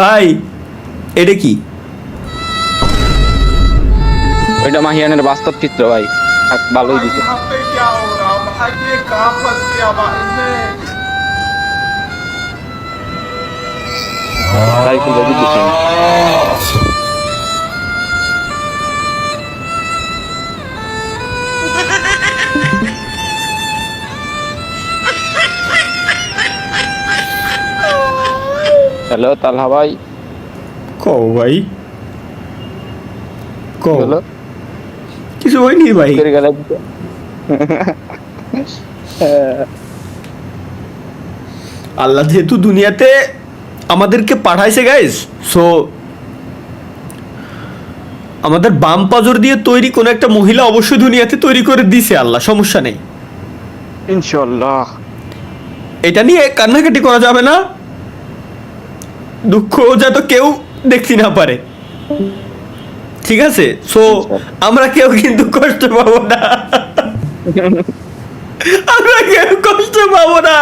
ভাই এটা কি? ওইটা মাহিয়ানের বাস্তব চিত্র ভাই। ভালোই দিছে। यहाँ पे क्या हो रहा भाई, ये कहाँ फंस गया भाई मैं। সাইফুল ভাই দিছে। হ্যালো তালহা ভাই। কও ভাই, কও। হ্যালো কিছু হয়নি ভাই। করে গেল। আল্লাহ যেহেতু দুনিয়াতে আমাদেরকে পাঠাইছে গাইস, সো আমাদের বাম পাজর দিয়ে তৈরি কোন একটা মহিলা অবশ্যই দুনিয়াতে তৈরি করে দিছে আল্লাহ, সমস্যা নেই। ইনশাআল্লাহ। এটা নিয়ে কান্নাকাটি করা যাবে না, দুঃখ যাতে কেউ দেখতে না পারে, ঠিক আছে? সো আমরা কেউ কিন্তু কষ্ট পাবো না, আমরা কেউ কষ্ট পাবো না।